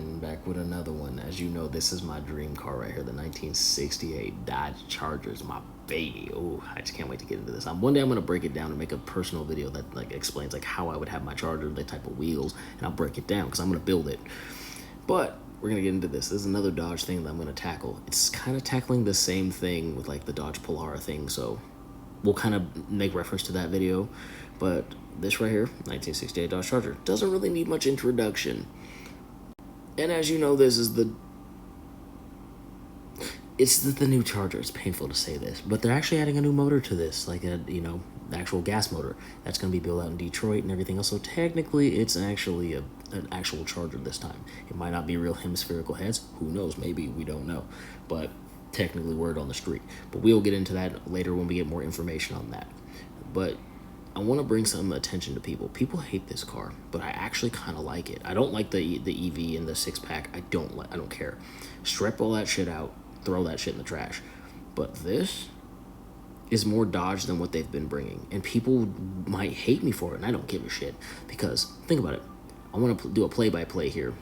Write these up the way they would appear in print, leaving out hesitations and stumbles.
Ryan, back with another one. As you know, this is my dream car right here, the 1968 Dodge Charger's my baby. Oh, I just can't wait to get into this. One day I'm gonna break it down and make a personal video that like explains like how I would have my Charger, the type of wheels, and I'll break it down because I'm gonna build it. But we're gonna get into this. This is another Dodge thing that I'm gonna tackle. It's kind of tackling the same thing with like the Dodge Polara thing, so we'll kind of make reference to that video. But this right here, 1968 Dodge Charger, doesn't really need much introduction. And as you know, this is it's the new Charger. It's painful to say this, but they're actually adding a new motor to this, like a, the actual gas motor that's going to be built out in Detroit and everything else. So technically, it's actually an actual Charger this time. It might not be real hemispherical heads. Who knows? Maybe, we don't know. But technically, word on the street. But we'll get into that later when we get more information on that. But I want to bring some attention to people. People hate this car, but I actually kind of like it. I don't like the EV and the six pack. I don't care. Strip all that shit out. Throw that shit in the trash. But this is more Dodge than what they've been bringing, and people might hate me for it, and I don't give a shit, because think about it. I want to do a play-by-play here.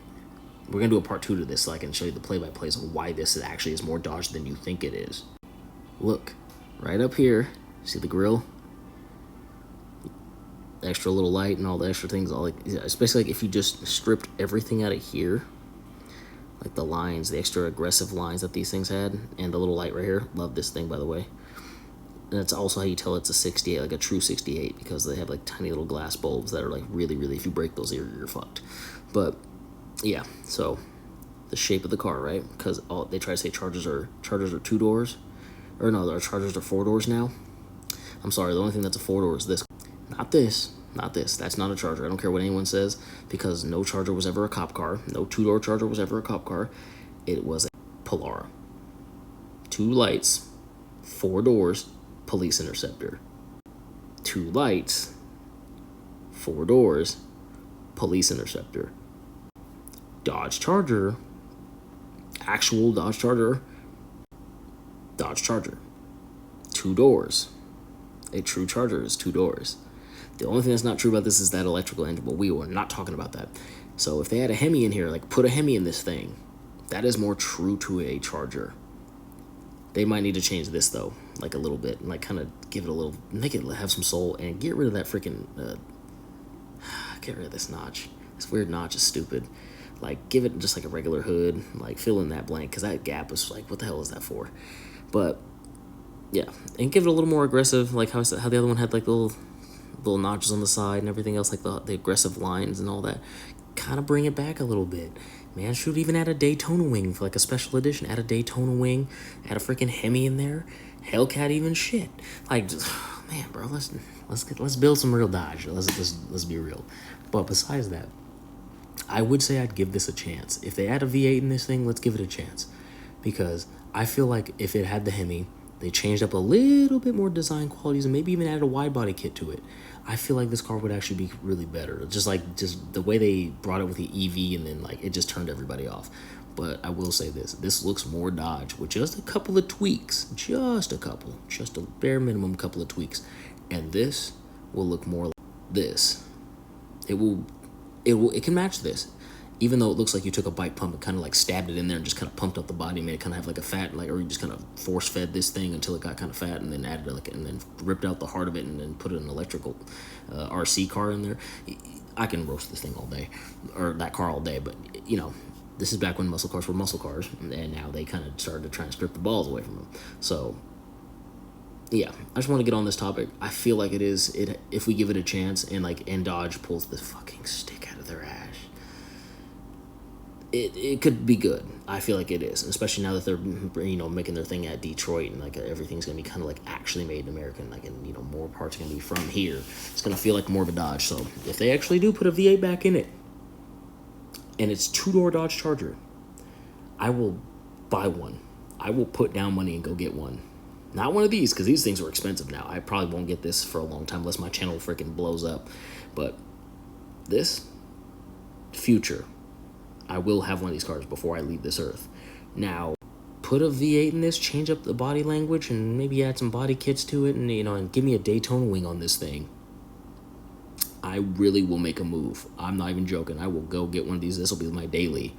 We're gonna do a part 2 to this so I can show you the play-by-plays of why this actually is more Dodge than you think it is. Look, right up here, see the grill? Extra little light and all the extra things, especially like if you just stripped everything out of here, like the lines, the extra aggressive lines that these things had, and the little light right here. Love this thing, by the way. And that's also how you tell it's a 68, like a true 68, because they have like tiny little glass bulbs that are like really, if you break those, you're fucked. But yeah, so the shape of the car, right? Because they try to say Chargers are 2 doors, or no, our Chargers are 4 doors now. I'm sorry, the only thing that's a 4 door is this. Not this. That's not a Charger. I don't care what anyone says, because no Charger was ever a cop car. No 2-door Charger was ever a cop car. It was a Polara. 2 lights, 4 doors, police interceptor. 2 lights, 4 doors, police interceptor. Dodge Charger, actual Dodge Charger, 2 doors. A true Charger is 2 doors. The only thing that's not true about this is that electrical engine, but we are not talking about that. So if they had a Hemi in here, like put a Hemi in this thing, that is more true to a Charger. They might need to change this though, like a little bit, and like kind of give it a little, make it have some soul, and get rid of that freaking, get rid of this notch. This weird notch is stupid. Like give it just like a regular hood, like fill in that blank, because that gap was like, what the hell is that for? But yeah, and give it a little more aggressive, like how the other one had like little notches on the side and everything else, like the aggressive lines and all that. Kind of bring it back a little bit, man. Should even add a Daytona wing for like a special edition. Add a Daytona wing, add a freaking Hemi in there, Hellcat, even shit. Like, just, man, bro, let's build some real Dodge. Let's be real. But besides that, I would say I'd give this a chance. If they add a V8 in this thing, let's give it a chance, because I feel like if it had the Hemi, they changed up a little bit more design qualities and maybe even added a wide body kit to it, I feel like this car would actually be really better. Just the way they brought it with the EV, and then like it just turned everybody off. But I will say this looks more Dodge with just a couple of tweaks, just a bare minimum couple of tweaks, and this will look more like this. It can match this. Even though it looks like you took a bike pump and kind of like stabbed it in there and just kind of pumped up the body, made it kind of have like a fat, like, or you just kind of force fed this thing until it got kind of fat, and then added and then ripped out the heart of it and then put an electrical RC car in there. I can roast this thing all day, or that car all day, but this is back when muscle cars were muscle cars, and now they kind of started to try and strip the balls away from them. So yeah, I just want to get on this topic. I feel like if we give it a chance, and Dodge pulls the fucking stick out of their ass, it could be good. I feel like it is, especially now that they're making their thing at Detroit, and like everything's gonna be kind of like actually made in America, and like, and more parts are gonna be from here. It's gonna feel like more of a Dodge. So if they actually do put a V8 back in it, and it's 2-door Dodge Charger, I will buy one. I will put down money and go get one. Not one of these, because these things are expensive now. I probably won't get this for a long time unless my channel freaking blows up. But this, future, I will have one of these cars before I leave this earth. Now, put a V8 in this, change up the body language, and maybe add some body kits to it, and and give me a Daytona wing on this thing. I really will make a move. I'm not even joking. I will go get one of these. This will be my daily.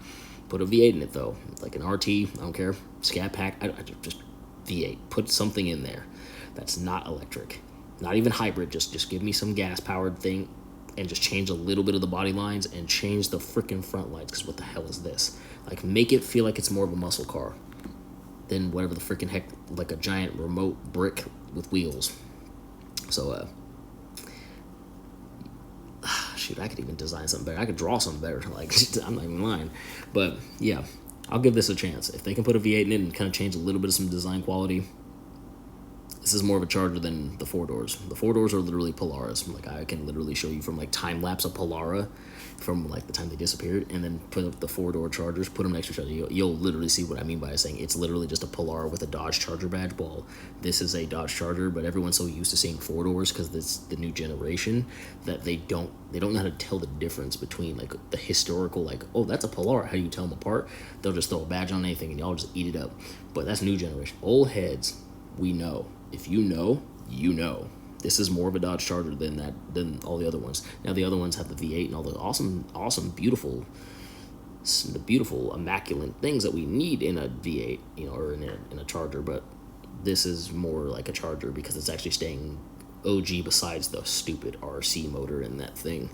Put a V8 in it though, like an RT. I don't care. Scat Pack. I just V8. Put something in there that's not electric, not even hybrid. Just give me some gas powered thing, and just change a little bit of the body lines and change the freaking front lights. Because what the hell is this? Like, make it feel like it's more of a muscle car than whatever the freaking heck, like a giant remote brick with wheels. So shoot, I could even design something better. I could draw something better. Like, I'm not even lying. But yeah, I'll give this a chance. If they can put a V8 in it and kind of change a little bit of some design quality, this is more of a Charger than the four doors. The four doors are literally Polaris. Like, I can literally show you from like time lapse of Polara from like the time they disappeared, and then put up the four-door Chargers, put them next to each other. You'll literally see what I mean by saying it's literally just a Polara with a Dodge Charger badge. Well, this is a Dodge Charger, but everyone's so used to seeing four doors because it's the new generation that they don't know how to tell the difference between like the historical, like, oh, that's a Polara. How do you tell them apart? They'll just throw a badge on anything and y'all just eat it up. But that's new generation. Old heads, we know. If you know, you know. This is more of a Dodge Charger than all the other ones. Now the other ones have the V8 and all the awesome, beautiful, immaculate things that we need in a V8, or in a Charger. But this is more like a Charger because it's actually staying OG besides the stupid RC motor in that thing.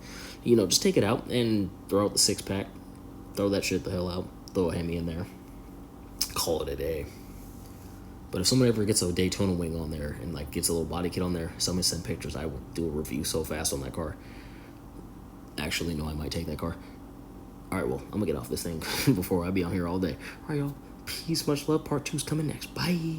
Just take it out and throw out the 6-pack, throw that shit the hell out, throw a Hemi in there, call it a day. But if someone ever gets a Daytona wing on there and like gets a little body kit on there, somebody send pictures. I will do a review so fast on that car. Actually, no, I might take that car. All right, well, I'm gonna get off this thing before I be on here all day. All right, y'all. Peace, much love. Part 2's coming next. Bye.